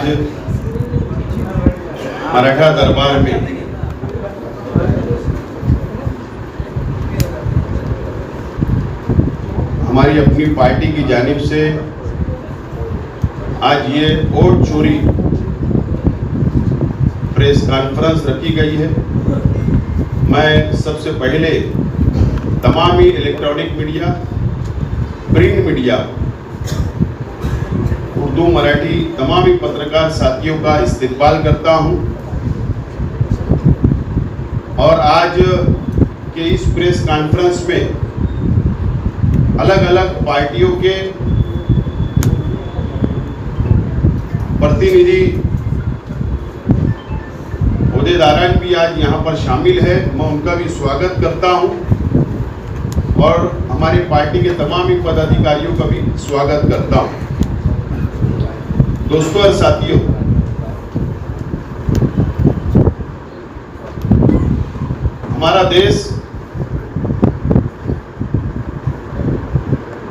आज मराठा दरबार में हमारी अपनी पार्टी की जानिब से आज ये वोट चोरी प्रेस कॉन्फ्रेंस रखी गई है। मैं सबसे पहले तमाम ही electronic media, print media, Urdu, Marathi तमाम ही पत्रकार साथियों का इस्तकबाल करता हूं और आज के इस प्रेस कॉन्फ्रेंस में अलग अलग पार्टियों के प्रतिनिधि ओहदेदारान भी आज यहाँ पर शामिल है। मैं उनका भी स्वागत करता हूँ और हमारी पार्टी के तमाम ही पदाधिकारियों का भी स्वागत करता हूँ। दोस्तों और साथियों, हमारा देश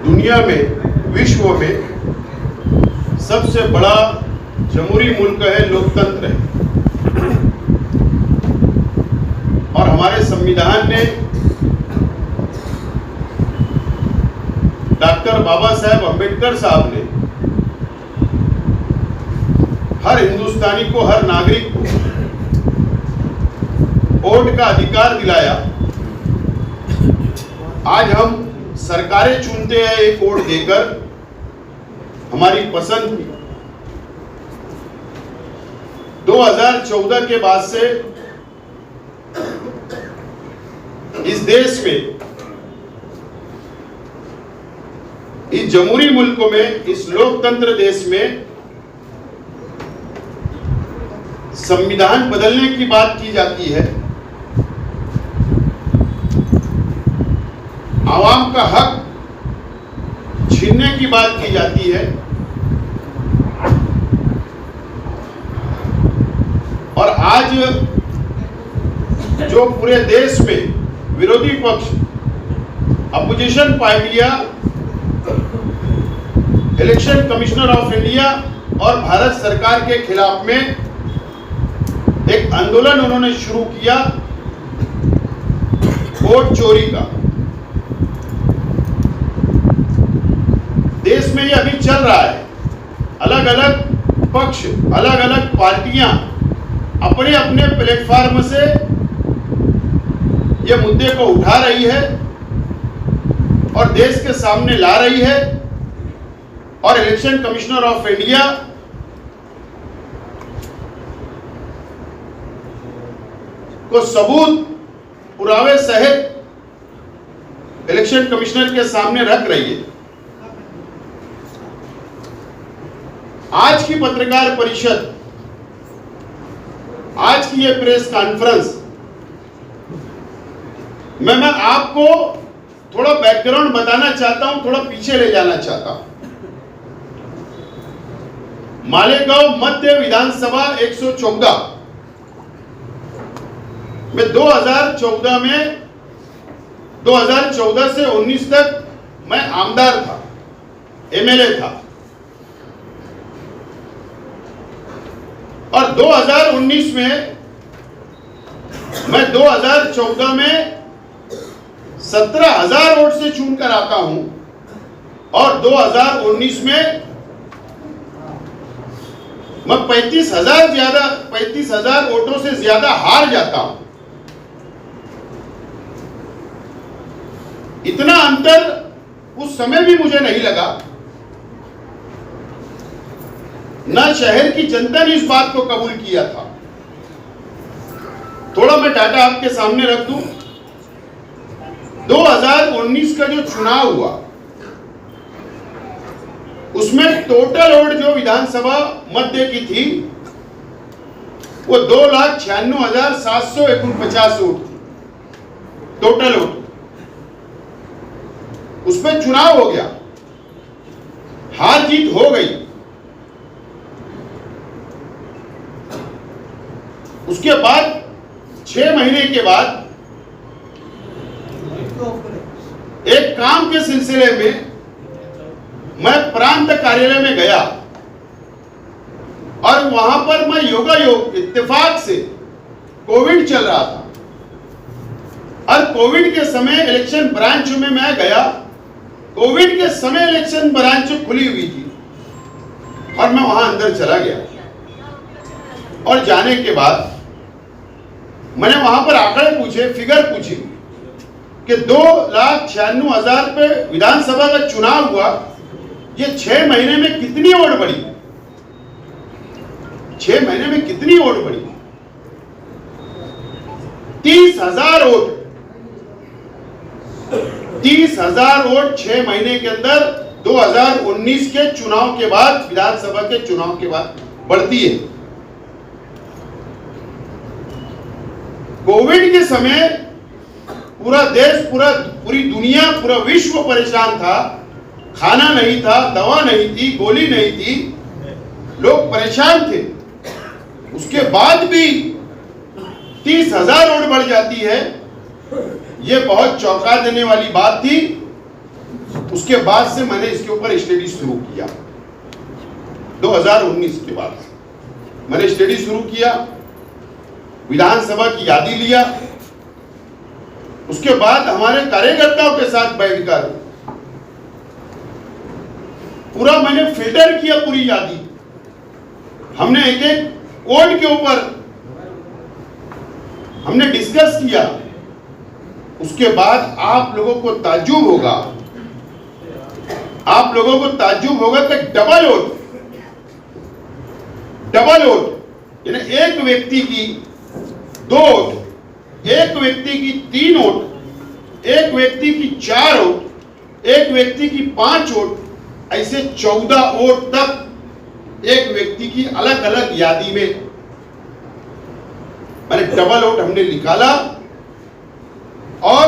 दुनिया में, विश्व में सबसे बड़ा जमहूरी मुल्क है, लोकतंत्र है और हमारे संविधान ने डॉक्टर बाबा साहेब अम्बेडकर साहब ने हर हिंदुस्तानी को, हर नागरिक को वोट का अधिकार दिलाया। आज हम सरकारें चुनते हैं एक वोट देकर, हमारी पसंद की। 2014 के बाद से इस देश में, इस जमहूरी मुल्क में, इस लोकतंत्र देश में संविधान बदलने की बात की जाती है। आवाम का हक छीनने की बात की जाती है और आज जो पूरे देश में विरोधी पक्ष, अपोजिशन पार्टियां, इलेक्शन कमिश्नर ऑफ इंडिया और भारत सरकार के खिलाफ में एक आंदोलन उन्होंने शुरू किया वोट चोरी का। देश में ये अभी चल रहा है। अलग अलग पक्ष, अलग अलग पार्टियां अपने अपने प्लेटफॉर्म से ये मुद्दे को उठा रही है और देश के सामने ला रही है और इलेक्शन कमिश्नर ऑफ इंडिया को सबूत, पुरावे सहित इलेक्शन कमिश्नर के सामने रख रही है। आज की पत्रकार परिषद, आज की ये प्रेस कॉन्फ्रेंस में मैं आपको थोड़ा बैकग्राउंड बताना चाहता हूं, थोड़ा पीछे ले जाना चाहता हूं। मालेगांव मध्य विधानसभा 114 में 2014 से 19 तक मैं आमदार था, एमएलए था और 2019 में मैं 2014 में 17,000 वोट से चुनकर आता हूं और 2019 में मैं 35,000 वोटों से ज्यादा हार जाता हूं। इतना अंतर उस समय भी मुझे नहीं लगा। ना शहर की जनता ने इस बात को कबूल किया था। थोड़ा मैं डाटा आपके सामने रख दूं। 2019 का जो चुनाव हुआ उसमें टोटल वोट जो विधानसभा मध्य की थी वो 2,96,749 वोट थी टोटल वोट। उसमें चुनाव हो गया, हार जीत हो गई। उसके बाद 6 महीने के बाद एक काम के सिलसिले में मैं प्रांत कार्यालय में गया और वहां पर मैं योगायोग इत्तेफाक से कोविड चल रहा था और कोविड के समय इलेक्शन ब्रांच में मैं गया। कोविड के समय इलेक्शन ब्रांच खुली हुई थी और मैं वहां अंदर चला गया और जाने के बाद मैंने वहां पर आंकड़े पूछे, फिगर पूछी कि 2,96,000 पे विधानसभा का चुनाव हुआ, ये 6 महीने में कितनी वोट बढ़ी? 6 महीने में कितनी वोट बढ़ी? 30,000 वोट। 30,000 वोट 6 महीने के अंदर 2019 के चुनाव के बाद, विधानसभा के चुनाव के बाद बढ़ती है। कोविड के समय पूरा देश, पूरी दुनिया, पूरा विश्व परेशान था। खाना नहीं था, दवा नहीं थी, गोली नहीं थी, लोग परेशान थे। उसके बाद भी 30,000 वोट बढ़ जाती है, ये बहुत चौंका देने वाली बात थी। उसके बाद से मैंने इसके ऊपर स्टडी शुरू किया। 2019 के बाद मैंने स्टडी शुरू किया, विधानसभा की यादी लिया। उसके बाद हमारे कार्यकर्ताओं के साथ बैठकर पूरा मैंने फिल्टर किया पूरी यादी। हमने एक एक कोड के ऊपर हमने डिस्कस किया। उसके बाद आप लोगों को ताज्जुब होगा, आप लोगों को ताज्जुब होगा कि डबल वोट यानी एक व्यक्ति की 2 वोट, एक व्यक्ति की 3 वोट, एक व्यक्ति की 4 वोट, एक व्यक्ति की 5 वोट, ऐसे 14 वोट तक एक व्यक्ति की अलग अलग यादी में मैंने डबल वोट हमने निकाला और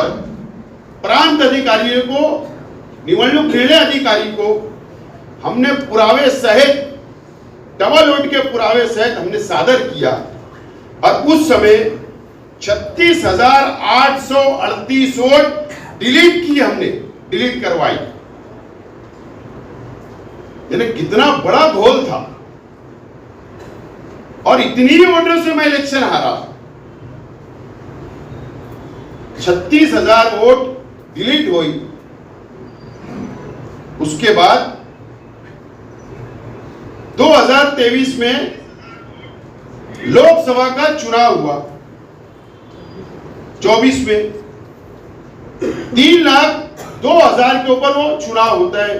प्रांत अधिकारियों को, निवडणूक निर्णय अधिकारी को हमने पुरावे सहित, डबल वोट के पुरावे सहित हमने सादर किया और उस समय 36,838 वोट डिलीट की, हमने डिलीट करवाई। यानी कितना बड़ा घोल था और इतनी ही वोटों से मैं इलेक्शन हारा। 36,000 वोट डिलीट हुई। उसके बाद 2023 में लोकसभा का चुनाव हुआ। 24 में 3,02,000 के ऊपर वो चुनाव होता है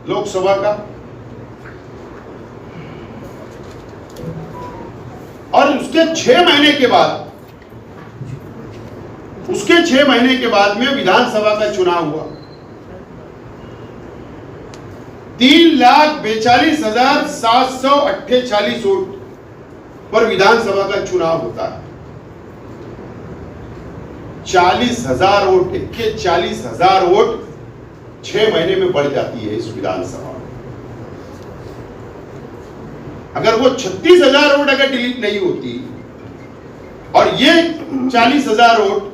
लोकसभा का। और उसके 6 महीने के बाद, उसके 6 महीने के बाद में विधानसभा का चुनाव हुआ। 3,42,748 वोट पर विधानसभा का चुनाव होता है। 40,000 वोट, 40,000 वोट 6 महीने में बढ़ जाती है इस विधानसभा में। अगर वो 36,000 वोट अगर डिलीट नहीं होती और ये 40,000 वोट,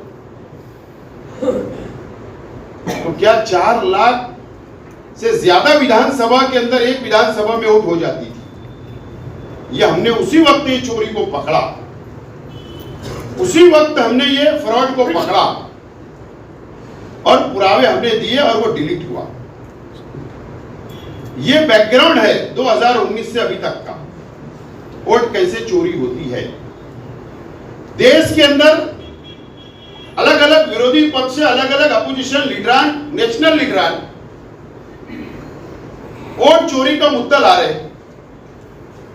तो क्या 4 लाख से ज्यादा विधानसभा के अंदर एक विधानसभा में वोट हो जाती थी। ये हमने उसी वक्त ये चोरी को पकड़ा, उसी वक्त हमने ये फ्रॉड को पकड़ा और पुरावे हमने दिए और वो डिलीट हुआ। ये बैकग्राउंड है 2019 से अभी तक का, वोट कैसे चोरी होती है। देश के अंदर अलग अलग विरोधी पक्ष से, अलग अलग अपोजिशन लीडरान, नेशनल लीडरान वोट चोरी का मुद्दा ला रहे।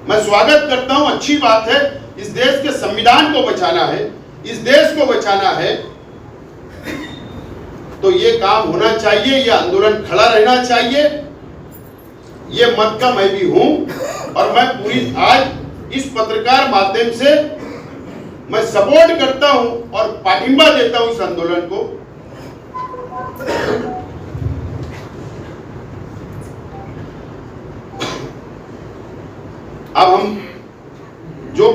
मैं स्वागत करता हूं, अच्छी बात है। इस देश के संविधान को बचाना है, इस देश को बचाना है, तो ये काम होना चाहिए, ये आंदोलन खड़ा रहना चाहिए। ये मत का मैं भी हूं और मैं पूरी आज इस पत्रकार माध्यम से मैं सपोर्ट करता हूं और पाठिंबा देता हूं इस आंदोलन को। अब हम जो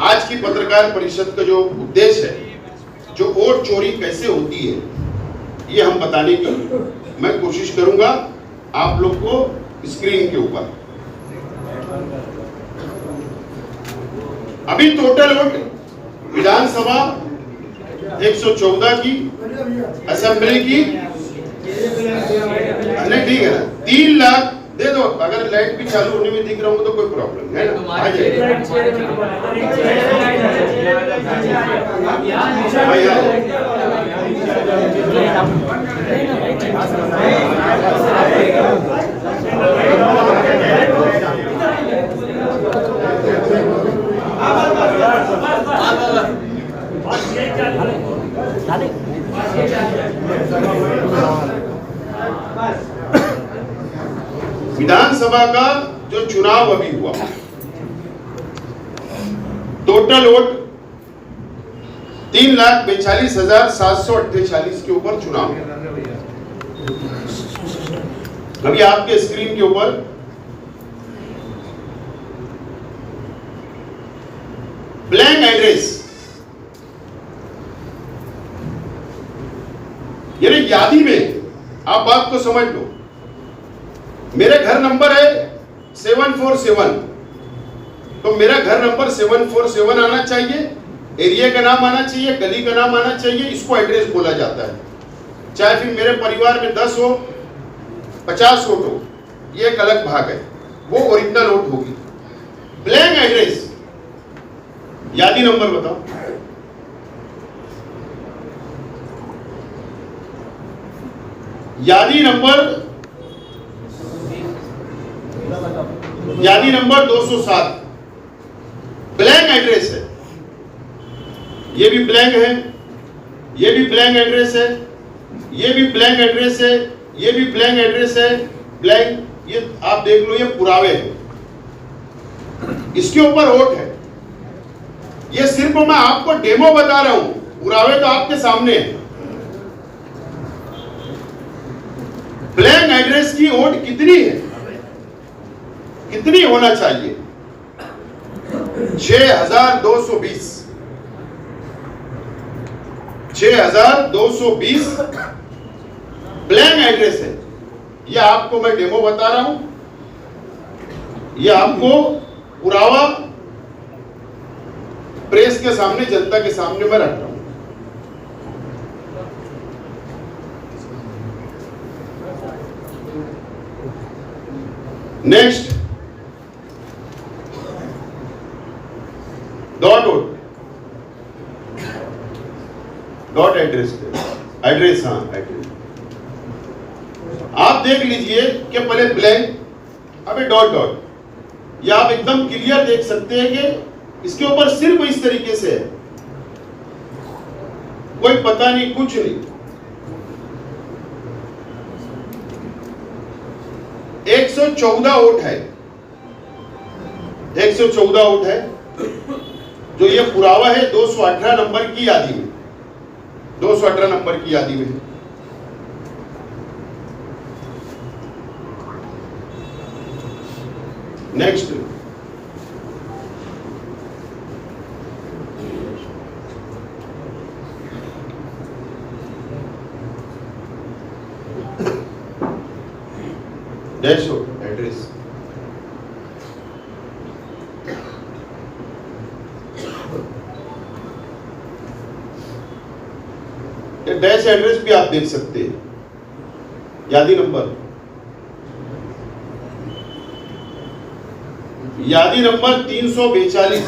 आज की पत्रकार परिषद का जो उद्देश्य है, जो वोट चोरी कैसे होती है, ये हम बताने की मैं कोशिश करूंगा आप लोग को स्क्रीन के ऊपर। अभी टोटल वोट विधानसभा 114 की, असेंबली की, नहीं ठीक है ना, 3 लाख दे दो। अगर लाइट भी चालू होने में दिख रहा हूँ तो कोई प्रॉब्लम है ना, आ जाए। विधानसभा का जो चुनाव अभी हुआ, टोटल वोट 3,42,748 के ऊपर चुनाव। अभी आपके स्क्रीन के ऊपर ब्लैंक एड्रेस, यानी यादी में आप बात को समझ लो। मेरे घर नंबर है 747, तो मेरा घर नंबर 747 आना चाहिए, एरिया का नाम आना चाहिए, गली का नाम आना चाहिए, इसको एड्रेस बोला जाता है। चाहे फिर मेरे परिवार में 10 हो 50 वोट हो, ये एक अलग भाग है, वो ओरिजिनल वोट होगी। ब्लैंक एड्रेस, यादी नंबर बताओ। यादी नंबर 207 ब्लैंक एड्रेस है। ये भी ब्लैंक है, ये भी ब्लैंक एड्रेस है, ये भी ब्लैंक एड्रेस है, ये भी ब्लैंक एड्रेस है, ब्लैंक। ये आप देख लो, ये पुरावे हैं, इसके ऊपर वोट है। ये सिर्फ मैं आपको डेमो बता रहा हूं, पुरावे तो आपके सामने है। ब्लैंक एड्रेस की वोट कितनी है, कितनी होना चाहिए? 6,220 6,220 ब्लैंक एड्रेस है। ये आपको मैं डेमो बता रहा हूं, ये आपको पुरावा प्रेस के सामने, जनता के सामने मैं रख रहा हूं। नेक्स्ट, डॉट एड्रेस, एड्रेस, हाँ एड्रेस। आप देख लीजिए कि पहले ब्लैंक, अबे डॉट डॉट, या आप एकदम क्लियर देख सकते हैं कि इसके ऊपर सिर्फ इस तरीके से है, कोई पता नहीं, कुछ नहीं। 114 वोट है, 114 वोट है। जो ये पुरावा है 218 नंबर की यादी में, 218 नंबर की यादी में। Next, dash address. ये डैश एड्रेस भी आप देख सकते हैं, यादी नंबर, यादी नंबर 342।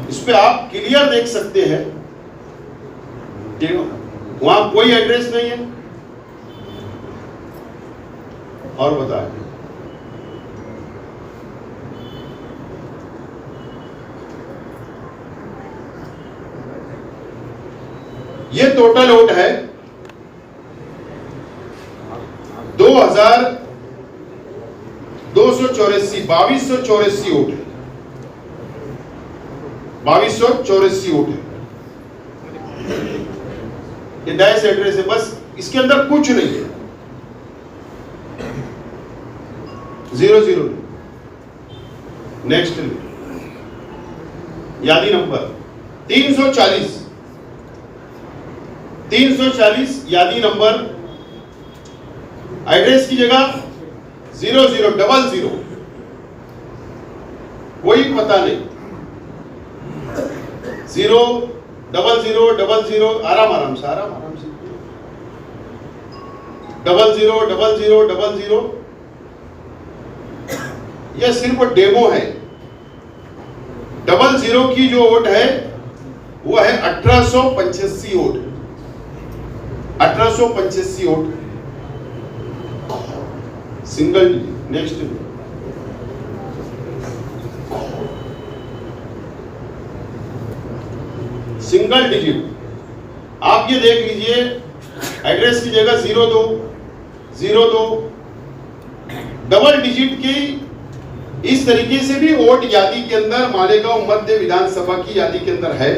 इस पे आप क्लियर देख सकते हैं, वहां कोई एड्रेस नहीं है। और बताएं, ये टोटल वोट है 2,284, 2,284 वोट है, 2,284 वोट है। ये डैश एड्रेस है, बस इसके अंदर कुछ नहीं है, 00। नेक्स्ट, यादी नंबर 340, 340 यादी नंबर, एड्रेस की जगह 0000, कोई पता नहीं। 0 0 0 0 0 आराम से 0 0 0 0 0 0। यह सिर्फ डेमो है। 00 की जो वोट है वो है 1885 vote, 1885 vote single. Next single digit, आप ये देख लीजिए, एड्रेस की जगह 02 02 डबल डिजिट की इस तरीके से भी वोट यादी के अंदर मालेगांव मध्य विधानसभा की यादी के अंदर है।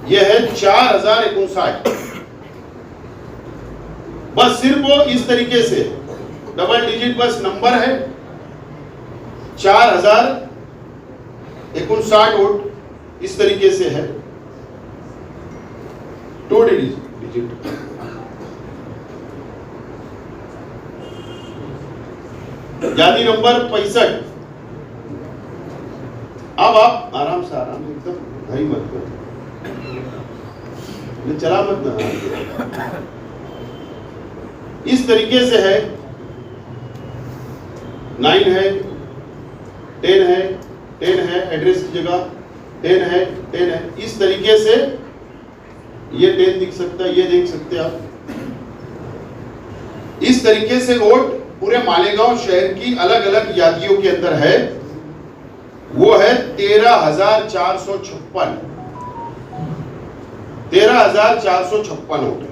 यह है 4059। बस सिर्फ वो इस तरीके से डबल डिजिट बस नंबर है। 4059 वोट इस तरीके से है, 2 डिजिट। यादी नंबर 65। अब आप आराम से एकदम भाई मत करो, चला मत ना। इस तरीके से है, 9 है, 10 है, 10 है, एड्रेस की जगह 10 है, 10 है। इस तरीके से ये 10 दिख सकता है, ये देख सकते हैं आप। इस तरीके से वोट पूरे मालेगांव शहर की अलग अलग यादियों के अंदर है। वो है 13,456, 13,456 वोट है।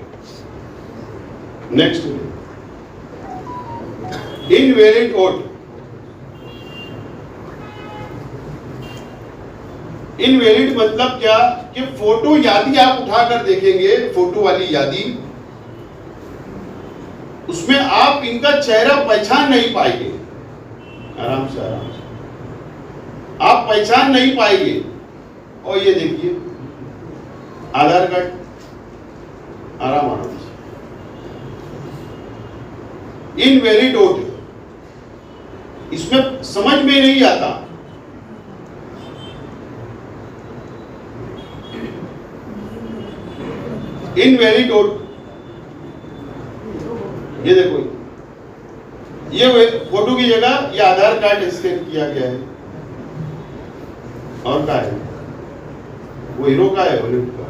Next, invalid vote. इनवैलिड मतलब क्या कि फोटो यादी आप उठाकर देखेंगे, फोटो वाली यादी, उसमें आप इनका चेहरा पहचान नहीं पाएंगे। आराम से आप पहचान नहीं पाएंगे। और ये देखिए आधार कार्ड, आराम से इनवैलिड वोट, इसमें समझ में नहीं आता। इनवैलिड वोट, ये देखो, ये फोटो की जगह ये आधार कार्ड स्कैन किया गया है। और क्या है, वो हीरो का है, बॉलीवुड का।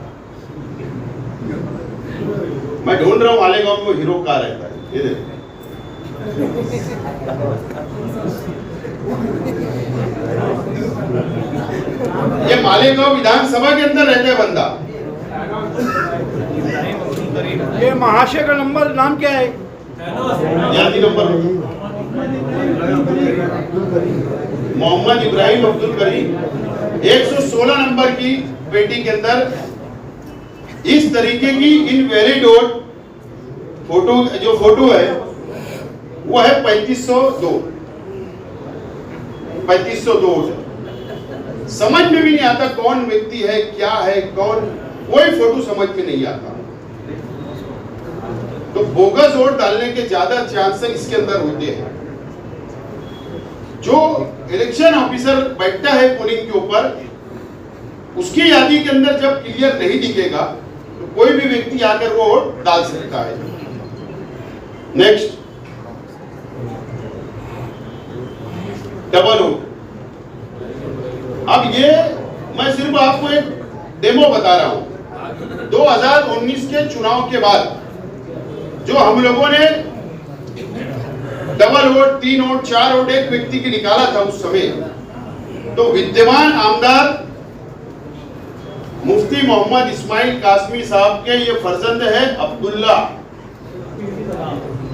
मैं ढूंढ रहा हूं मालेगांव में हीरो का रहता है। ये देखो, ये मालेगांव विधानसभा के अंदर रहता है बंदा। ये महाशय का नंबर नाम क्या है? यादी नंबर मोहम्मद इब्राहिम अब्दुल करीम, 116 नंबर की पेटी के अंदर इस तरीके की इनवैलिड वोट फोटो, जो फोटो है वो है 3502 वोट। समझ में भी नहीं आता कौन व्यक्ति है, क्या है, कौन, कोई फोटो समझ में नहीं आता। तो बोगस वोट डालने के ज्यादा चांसेस इसके अंदर होते हैं। जो इलेक्शन ऑफिसर बैठता है पोलिंग के ऊपर, उसकी यादी के अंदर जब क्लियर नहीं दिखेगा तो कोई भी व्यक्ति आकर वो वोट डाल सकता है। Next, double vote. अब ये मैं सिर्फ आपको एक डेमो बता रहा हूं। 2019 के चुनाव के बाद जो हम लोगों ने डबल वोट, 3 वोट, 4 वोट एक व्यक्ति की निकाला था उस समय, तो विद्यमान आमदार मुफ्ती मोहम्मद इस्माइल कासमी साहब के ये फर्जंद है अब्दुल्ला,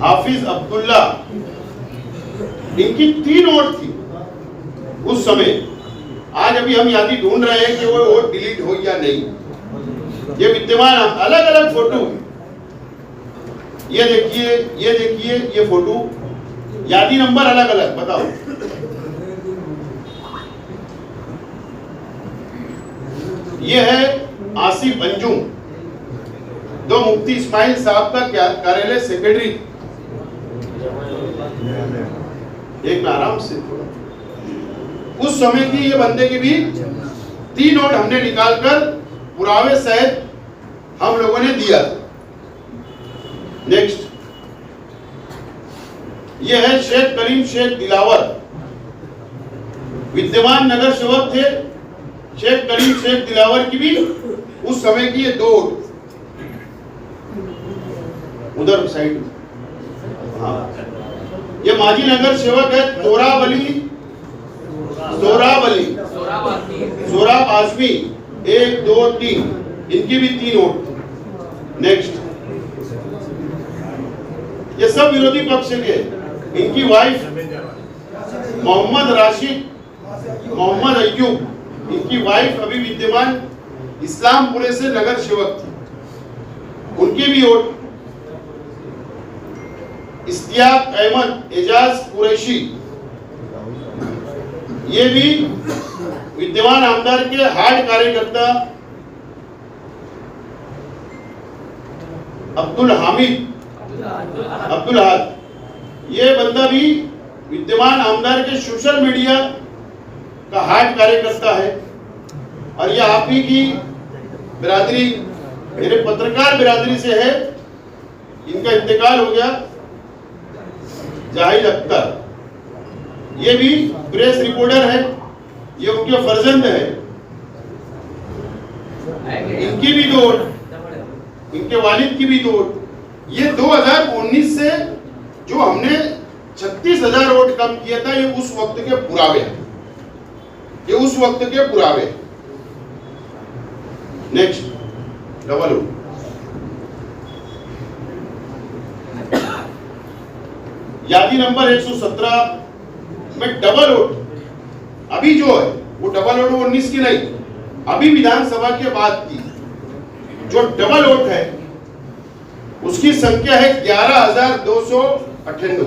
हाफिज अब्दुल्ला, इनकी 3 वोट थी उस समय। आज अभी हम यादी ढूंढ रहे हैं कि वो वोट डिलीट हो या नहीं। ये विद्यमान अलग अलग फोटो, ये देखिए, ये देखिए, ये फोटो, यादी नंबर अलग अलग, बताओ। ये है आसिफ अंजुम, दो मुफ्ती इस्माइल साहब का कार्यालय सेक्रेटरी, एक में आराम से उस समय की ये बंदे की भी 3 नोट हमने निकालकर पुरावे सहित हम लोगों ने दिया था। नेक्स्ट, ये है शेख करीम शेख दिलावर, विद्यमान नगर सेवक थे। शेख करीम शेख दिलावर की भी उस समय की ये 2 उधर साइड, हाँ, ये माजी नगर सेवक है सोराब आजमी, 1 2 3, इनकी भी 3 वोट। नेक्स्ट, ये सब विरोधी पक्ष के, इनकी वाइफ मोहम्मद राशिद, मोहम्मद अय्यूब, इनकी वाइफ अभी विद्यमान इस्लामपुरे से नगर सेवक थी, उनकी भी वोट। इस्तियाक अहमद एजाज कुरैशी, ये भी विद्यमान आमदार के हार्ड कार्यकर्ता। अब्दुल हाद, ये बंदा भी विद्यमान आमदार के सोशल मीडिया का हार्ड कार्यकर्ता है। और ये आप ही की बिरादरी, मेरे पत्रकार बिरादरी से है, इनका इंतकाल हो गया, जाहिद अख्तर, ये भी प्रेस रिपोर्टर है, ये उनके फर्जंद है, इनकी भी 2 वोट, इनके वालिद की भी 2 वोट। ये 2019 से जो हमने 36,000 वोट कम किया था, ये उस वक्त के पुरावे हैं, ये उस वक्त के पुरावे। नेक्स्ट, डबल वोट, यादी नंबर 117 में डबल वोट अभी जो है वो डबल वोट 19 की नहीं, अभी विधानसभा के बाद की जो डबल वोट है उसकी संख्या है 11,298।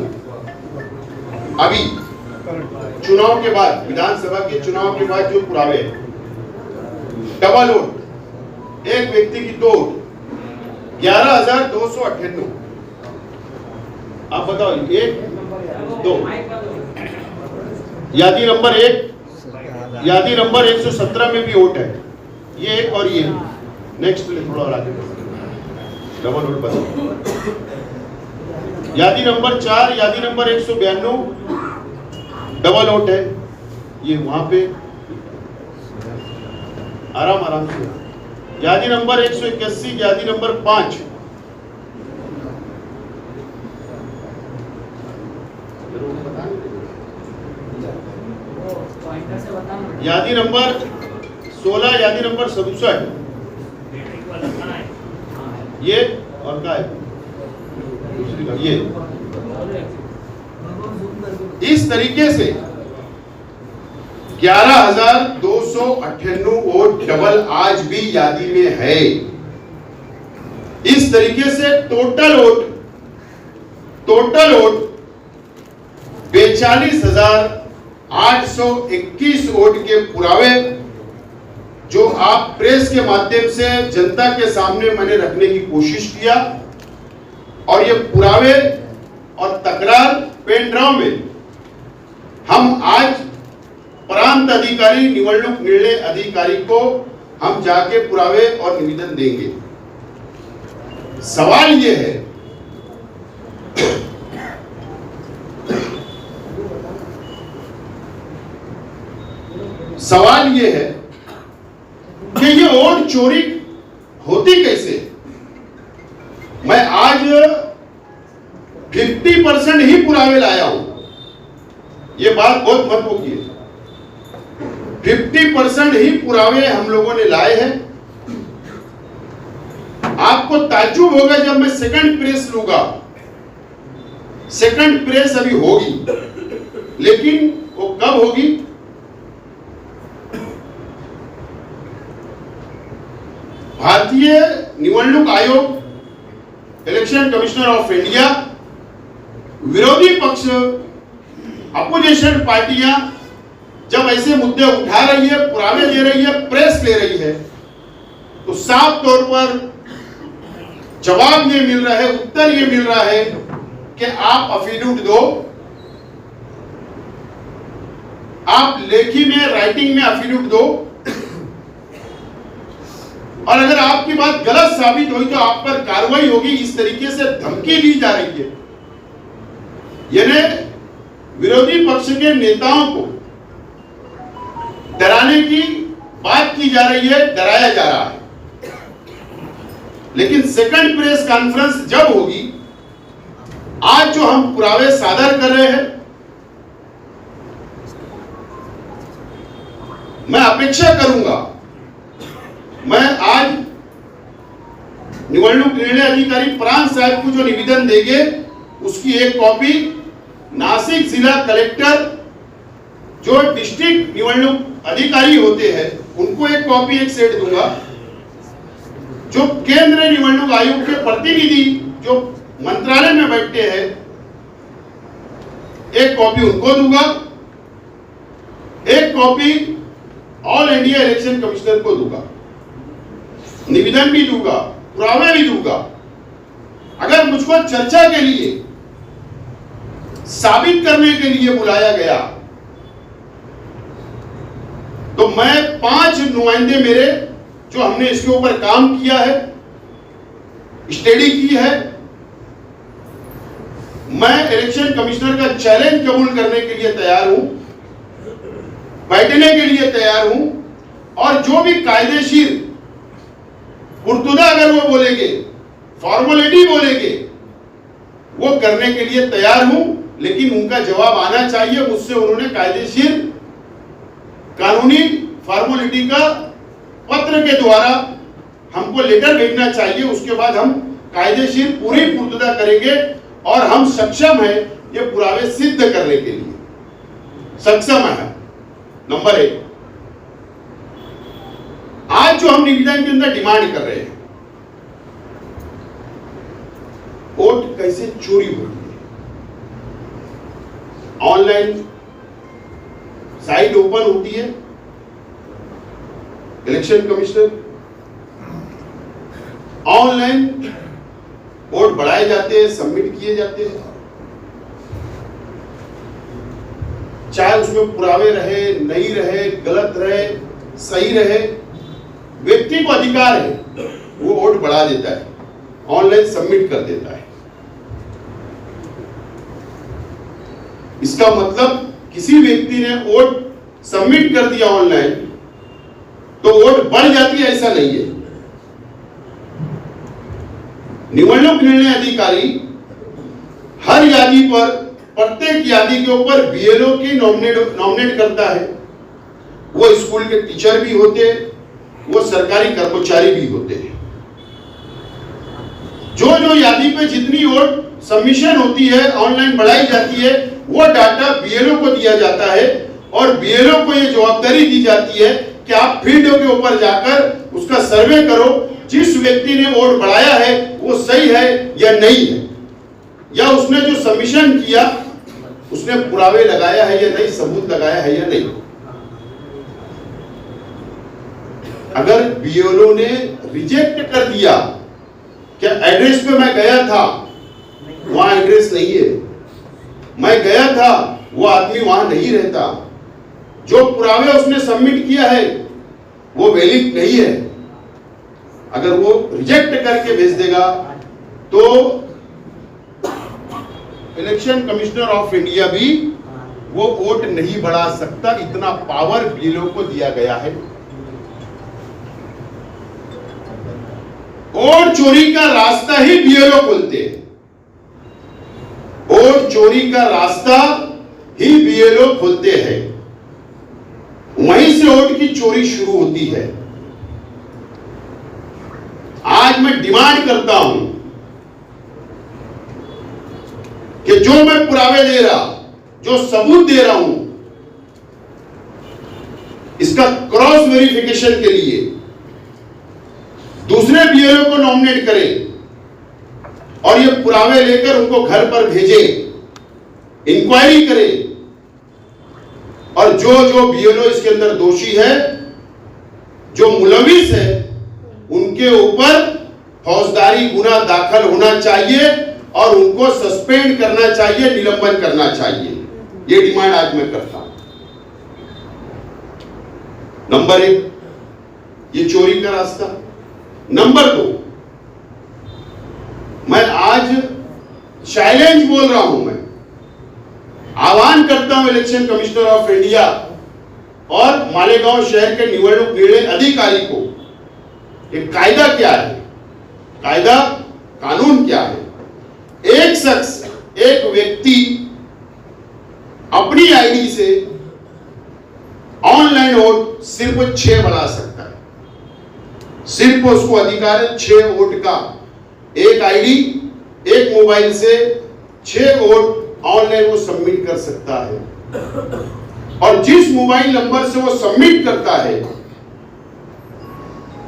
अभी चुनाव के बाद, विधानसभा के चुनाव के बाद जो पुरावे हैं, डबल वोट, एक व्यक्ति की 2 वोट, 11,298। आप बताओ, 1 2, यादी नंबर 1, यादी नंबर 117 में भी वोट है, ये एक और ये। नेक्स्ट, थोड़ा और आगे डबल वोट बताओ। यादी नंबर 4, यादी नंबर 192 डबल वोट है, ये वहां पे आराम से। यादी नंबर 181, यादी नंबर 5, यादी नंबर 16, यादी नंबर 67, ये और क्या है दूसरी का, ये इस तरीके से 11,298 वोट डबल आज भी यादी में है। इस तरीके से टोटल वोट 42,821 वोट के पुरावे जो आप प्रेस के माध्यम से जनता के सामने मैंने रखने की कोशिश किया, और ये पुरावे और तकरार पेन ड्राव में हम आज प्रांत अधिकारी, निवडणूक निर्णय अधिकारी को हम जाके पुरावे और निवेदन देंगे। सवाल ये है कि ये वोट चोरी होती कैसे। मैं आज 50% ही पुरावे लाया हूं, ये बात बहुत महत्व की है। 50% ही पुरावे हम लोगों ने लाए हैं। आपको ताज्जुब होगा जब मैं सेकंड प्रेस लूंगा, सेकंड प्रेस अभी होगी, लेकिन वो कब होगी? भारतीय निवडणूक आयोग, इलेक्शन कमिश्नर ऑफ इंडिया, विरोधी पक्ष, अपोजिशन पार्टियां जब ऐसे मुद्दे उठा रही है, पुरावे दे रही है, प्रेस ले रही है, तो साफ तौर पर जवाब ये मिल रहा है, उत्तर ये मिल रहा है कि आप एफिडेविट दो, आप लेखी में, राइटिंग में एफिडेविट दो, और अगर आपकी बात गलत साबित हुई तो आप पर कार्रवाई होगी। इस तरीके से धमकी दी जा रही है, यानी विरोधी पक्ष के नेताओं को डराने की बात की जा रही है, डराया जा रहा है। लेकिन सेकंड प्रेस कॉन्फ्रेंस जब होगी, आज जो हम पुरावे सादर कर रहे हैं, मैं अपेक्षा करूंगा, मैं आज निवडणूक निर्णय अधिकारी प्रांत साहब को जो निवेदन देंगे उसकी एक कॉपी नासिक जिला कलेक्टर, जो डिस्ट्रिक्ट निवडणूक अधिकारी होते हैं, उनको एक कॉपी, एक सेट दूंगा। जो केंद्रीय निवडणूक आयोग के प्रतिनिधि जो मंत्रालय में बैठते हैं, एक कॉपी उनको दूंगा, एक copy all India election commissioner को दूंगा। निवेदन भी दूंगा, पुरावे भी दूंगा। अगर मुझको चर्चा के लिए, साबित करने के लिए बुलाया गया तो मैं 5 नुमाइंदे मेरे, जो हमने इसके ऊपर काम किया है, स्टडी की है, मैं इलेक्शन कमिश्नर का चैलेंज कबूल करने के लिए तैयार हूं, बैठने के लिए तैयार हूं, और जो भी कायदेशीर पुर्तुदा अगर वो बोलेंगे, फॉर्मेलिटी बोलेंगे, वो करने के लिए तैयार हूं। लेकिन उनका जवाब आना चाहिए, मुझसे उन्होंने कायदेशीर कानूनी फॉर्मेलिटी का पत्र के द्वारा हमको लेटर भेजना चाहिए। उसके बाद हम कायदेशीर पूरी पुर्तुदा करेंगे और हम सक्षम हैं ये पुरावे सिद्ध करने के लिए सक्षम है। नंबर 1, आज जो हम निवेदन के अंदर डिमांड कर रहे हैं, वोट कैसे चोरी होती है। ऑनलाइन साइट ओपन होती है, इलेक्शन कमिश्नर ऑनलाइन वोट बढ़ाए जाते हैं, सबमिट किए जाते हैं, चाहे उसमें पुरावे रहे, नहीं रहे, गलत रहे, सही रहे, व्यक्ति को अधिकार है, वो वोट बढ़ा देता है, ऑनलाइन सबमिट कर देता है। इसका मतलब किसी व्यक्ति ने वोट सबमिट कर दिया ऑनलाइन तो वोट बढ़ जाती है, ऐसा नहीं है। निवडणूक निर्णय अधिकारी हर यादी पर, प्रत्येक यादी के ऊपर बीएलओ की नॉमिनेट करता है। वो स्कूल के टीचर भी होते हैं, वो सरकारी कर्मचारी भी होते हैं। जो जो यादी पे जितनी वोट सबमिशन होती है, ऑनलाइन बढ़ाई जाती है, वो डाटा बीएलओ को दिया जाता है और बीएलओ को ये जवाबदारी दी जाती है कि आप फील्ड के ऊपर जाकर उसका सर्वे करो, जिस व्यक्ति ने वोट बढ़ाया है वो सही है या नहीं है, या उसने जो सबमिशन किया उसने पुरावे लगाया है या नहीं, सबूत लगाया है या नहीं। अगर बीएलओ ने रिजेक्ट कर दिया कि एड्रेस पे मैं गया था, वहां एड्रेस नहीं है, मैं गया था, वो आदमी वहां नहीं रहता, जो पुरावे उसने सबमिट किया है वो वैलिड नहीं है, अगर वो रिजेक्ट करके भेज देगा तो इलेक्शन कमिश्नर ऑफ इंडिया भी वो वोट नहीं बढ़ा सकता। इतना पावर बीएलओ को दिया गया है। वोट चोरी का रास्ता ही बीएलओ खोलते हैं, वोट चोरी का रास्ता ही बीएलओ खोलते हैं, वहीं से वोट की चोरी शुरू होती है। आज मैं डिमांड करता हूं कि जो मैं पुरावे दे रहा, जो सबूत दे रहा हूं, इसका क्रॉस वेरिफिकेशन के लिए दूसरे बीएलओ को नॉमिनेट करें और ये पुरावे लेकर उनको घर पर भेजें, इंक्वायरी करें, और जो जो बीएलओ इसके अंदर दोषी है, जो मुलविस है, उनके ऊपर फौजदारी गुना दाखिल होना चाहिए और उनको सस्पेंड करना चाहिए, निलंबन करना चाहिए। ये डिमांड आज मैं करता हूं। नंबर 1 ये चोरी का रास्ता। नंबर 2 मैं आज चैलेंज बोल रहा हूं, मैं आह्वान करता हूं इलेक्शन कमिश्नर ऑफ इंडिया और मालेगांव शहर के निवडणूक निर्णय अधिकारी को कि कायदा क्या है, कायदा कानून क्या है। एक शख्स, एक व्यक्ति अपनी आईडी से ऑनलाइन वोट सिर्फ 6 बढ़ा सकता है। सिर्फ उसको अधिकार है 6 वोट का। एक आईडी, एक मोबाइल से 6 वोट ऑनलाइन वो सबमिट कर सकता है और जिस मोबाइल नंबर से वो सबमिट करता है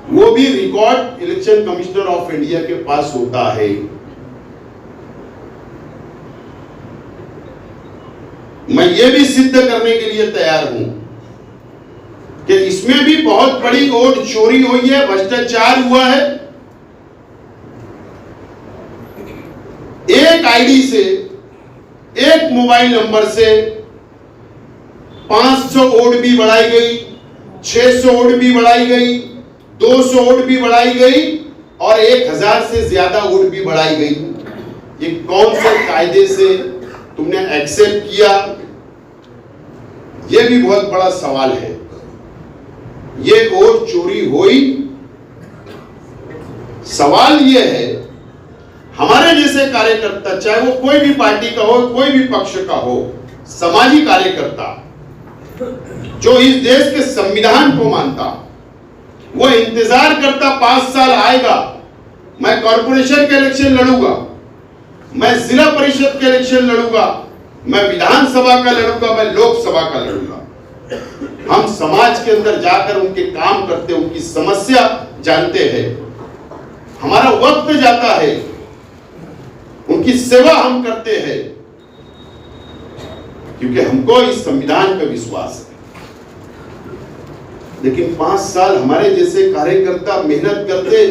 वो भी record election commissioner of India के पास होता है। मैं ये भी सिद्ध करने के लिए तैयार हूं कि इसमें भी बहुत बड़ी वोट चोरी हुई है, भ्रष्टाचार हुआ है। एक आईडी से, एक मोबाइल नंबर से 500 वोट भी बढ़ाई गई, 600 वोट भी बढ़ाई गई, 200 वोट भी बढ़ाई गई और 1000 से ज्यादा वोट भी बढ़ाई गई। ये कौन से कायदे से तुमने एक्सेप्ट किया? यह भी बहुत बड़ा सवाल है। ये वोट चोरी हुई। सवाल यह है, हमारे जैसे कार्यकर्ता, चाहे वो कोई भी पार्टी का हो, कोई भी पक्ष का हो, समाजी कार्यकर्ता जो इस देश के संविधान को मानता, वो इंतजार करता 5 साल आएगा, मैं कॉर्पोरेशन के इलेक्शन लड़ूंगा, मैं जिला परिषद के इलेक्शन लड़ूंगा, मैं विधानसभा का लड़ूंगा, मैं लोकसभा का लड़ूंगा। हम समाज के अंदर जाकर उनके काम करते, उनकी समस्या जानते हैं, हमारा वक्त जाता है, उनकी सेवा हम करते हैं क्योंकि हमको इस संविधान पे विश्वास है। लेकिन 5 साल हमारे जैसे कार्यकर्ता मेहनत करते,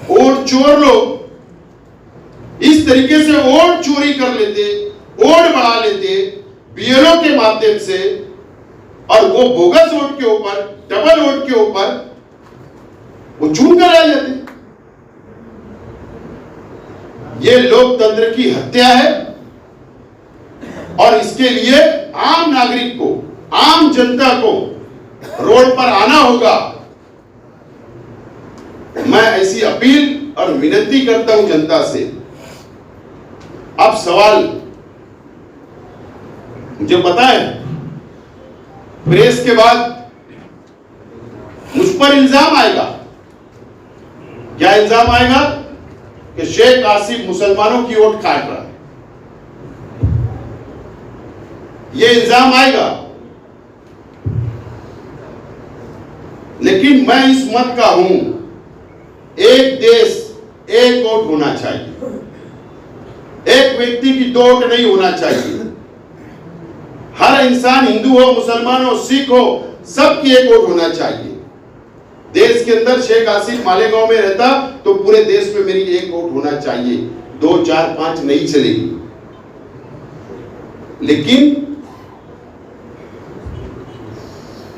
वोट चोर लोग इस तरीके से वोट चोरी कर लेते, वोट बढ़ा लेते बीएलओ के माध्यम से, और वो बोगस वोट के ऊपर, डबल वोट के ऊपर वो चुन कर आ जाते। ये लोकतंत्र की हत्या है और इसके लिए आम नागरिक को, आम जनता को रोड पर आना होगा। मैं ऐसी अपील और विनती करता हूं जनता से। अब सवाल मुझे पता है, प्रेस के बाद मुझ पर इल्जाम आएगा। क्या इल्जाम आएगा? कि शेख आसिफ मुसलमानों की वोट काट रहा है। यह इल्जाम आएगा। लेकिन मैं इस मत का हूं, एक देश एक वोट होना चाहिए, एक व्यक्ति की 2 वोट नहीं होना चाहिए। हर इंसान, हिंदू हो, मुसलमान हो, सिख हो, सबकी एक वोट होना चाहिए। देश के अंदर शेख आसिफ मालेगांव में रहता तो पूरे देश में मेरी एक वोट होना चाहिए, 2, 4, 5 नहीं चलेगी। लेकिन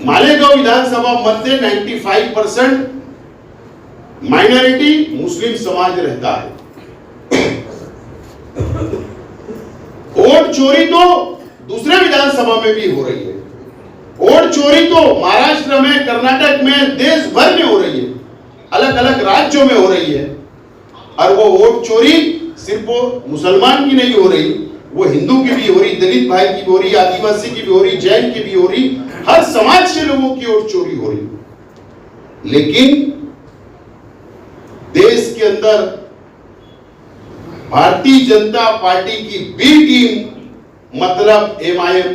मालेगांव विधानसभा मध्य 95% माइनॉरिटी मुस्लिम समाज रहता है। वोट चोरी तो दूसरे विधानसभा में भी हो रही है। वोट चोरी तो महाराष्ट्र में, कर्नाटक में, देश भर में हो रही है, अलग अलग राज्यों में हो रही है। और वो वोट चोरी सिर्फ मुसलमान की नहीं हो रही, वो हिंदू की भी हो रही, दलित भाई की भी हो रही, आदिवासी की भी हो रही, जैन की भी हो रही, हर समाज के लोगों की वोट चोरी हो रही। लेकिन देश के अंदर भारतीय जनता पार्टी की बी टीम, मतलब एमआईएम,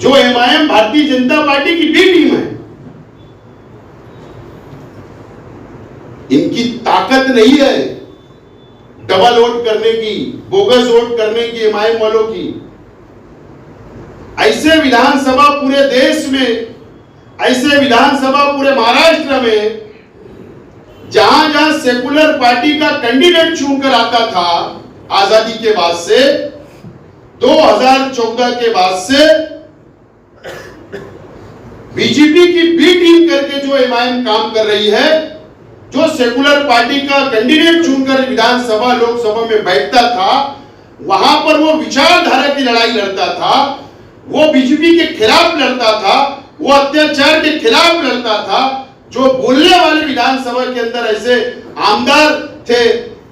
जो एमआईएम भारतीय जनता पार्टी की बी टीम है, इनकी ताकत नहीं है डबल वोट करने की, बोगस वोट करने की एमआईएम वालों की। ऐसे विधानसभा पूरे देश में ऐसे विधानसभा पूरे महाराष्ट्र में जहां जहां सेकुलर पार्टी का कैंडिडेट चुनकर आता था आजादी के बाद से, 2014 के बाद से बीजेपी की बी टीम करके जो एमआईएम काम कर रही है, जो सेकुलर पार्टी का कैंडिडेट चुनकर विधानसभा लोकसभा में बैठता था, वहां पर वो विचारधारा की लड़ाई लड़ता था, वो बीजेपी के खिलाफ लड़ता था, वो अत्याचार के खिलाफ लड़ता था। जो बोलने वाले विधानसभा के अंदर ऐसे आमदार थे,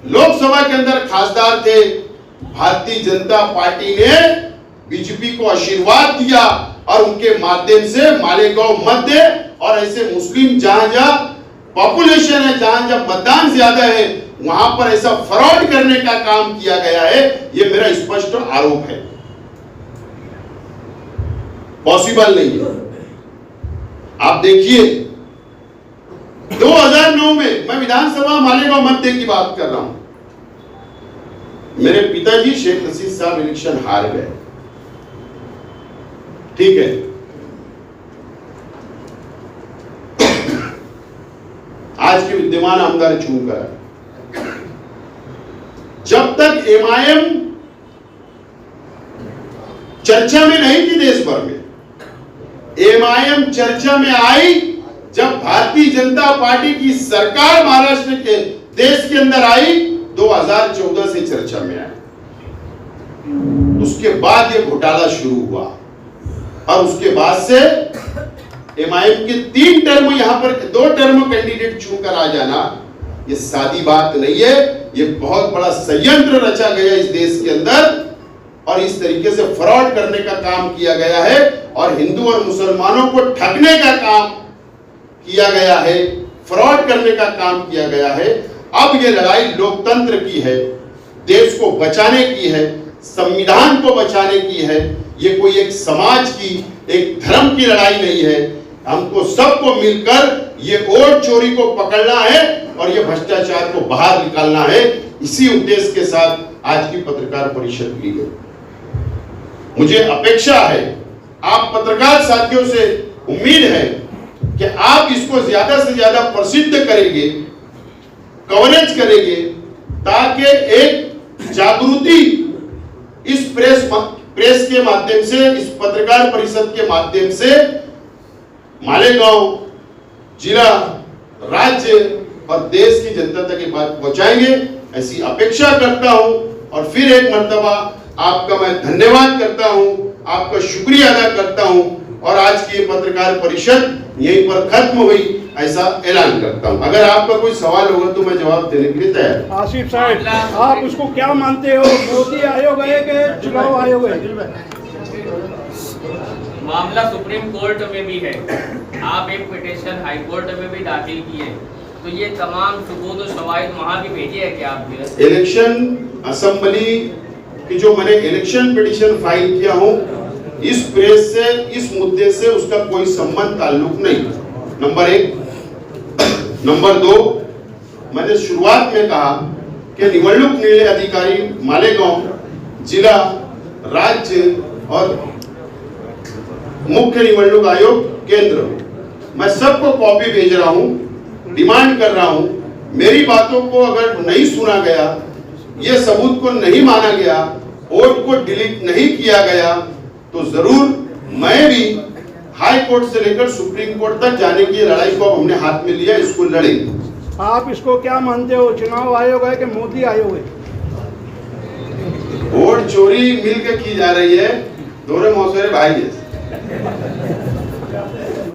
लोकसभा के अंदर खासदार थे, भारतीय जनता पार्टी ने बीजेपी को आशीर्वाद दिया और उनके माध्यम से मालेगांव मध्य और ऐसे मुस्लिम जहां जहां पॉपुलेशन है, जहां जहां मतदान ज्यादा है, वहां पर ऐसा फ्रॉड करने का काम किया गया है। यह मेरा स्पष्ट आरोप है, पॉसिबल नहीं है। आप देखिए 2009 में मैं विधानसभा मालेगांव मध्य की बात कर रहा हूं, मेरे पिताजी शेख रशीद साहब इलेक्शन हार गए, ठीक है। आज के विद्यमान आमदार चुनकर, जब तक एमआईएम चर्चा में नहीं थी देश भर में, एमआईएम चर्चा में आई जब भारतीय जनता पार्टी की सरकार महाराष्ट्र के देश के अंदर आई, 2014 से चर्चा में आई। उसके बाद ये घोटाला शुरू हुआ और उसके बाद से एमआईएम के 3 टर्म यहां पर 2 टर्म कैंडिडेट चुनकर आ जाना, ये सादी बात नहीं है। ये बहुत बड़ा षड्यंत्र रचा गया इस देश के अंदर और इस तरीके से फ्रॉड करने का काम किया गया है और हिंदू और मुसलमानों को ठगने का काम किया गया है, फ्रॉड करने का काम किया गया है। अब ये लड़ाई लोकतंत्र की है, देश को बचाने की है, संविधान को बचाने की है। ये कोई एक समाज की, एक धर्म की लड़ाई नहीं है। हमको सबको मिलकर ये वोट चोरी को पकड़ना है और ये भ्रष्टाचार को बाहर निकालना है। इसी उद्देश्य के साथ आज की पत्रकार परिषद ली गई। मुझे अपेक्षा है, आप पत्रकार साथियों से उम्मीद है कि आप इसको ज्यादा से ज्यादा प्रसिद्ध करेंगे, कवरेज करेंगे, ताकि एक जागृति इस प्रेस के माध्यम से, इस पत्रकार परिषद के माध्यम से मालेगांव जिला, राज्य और देश की जनता तक ये बात पहुंचाएंगे, ऐसी अपेक्षा करता हूं। और फिर एक मर्तबा आपका मैं धन्यवाद करता हूं, आपका शुक्रिया अदा करता हूं और आज की ये पत्रकार परिषद यहीं पर खत्म हुई ऐसा ऐलान करता हूं। अगर आपका कोई सवाल होगा तो मैं जवाब देने के लिए तैयार हूं। आसिफ साहब, आप उसको क्या मानते हो, मोदी आयोग है कि चुनाव आयोग है? मामला सुप्रीम कोर्ट में भी है, आप एक पिटीशन हाई कोर्ट में भी दाखिल किए, तो ये तमाम सबूत और शवाहिद वहां भी भेजे है क्या आपने? इलेक्शन असेंबली की जो मैंने इलेक्शन पिटीशन फाइल किया हूं, इस प्रेस से, इस मुद्दे से उसका कोई संबंध ताल्लुक नहीं, नंबर 1। नंबर 2, मैंने शुरुआत में कहा कि निवडणूक निर्णय अधिकारी मालेगांव जिला, राज्य और मुख्य निवडणूक आयोग केंद्र, मैं सबको कॉपी भेज रहा हूं, डिमांड कर रहा हूं। मेरी बातों को अगर नहीं सुना गया, ये सबूत को नहीं माना गया, वोट को डिलीट नहीं किया गया, तो जरूर मैं भी हाई कोर्ट से लेकर सुप्रीम कोर्ट तक जाने की लड़ाई को हमने हाथ में लिया, इसको लड़ेंगे। आप इसको क्या मानते हो, चुनाव आयोग है कि मोदी आयोग है? वोट चोरी मिलकर की जा रही है, दोनों मौसरे भाई जैसे।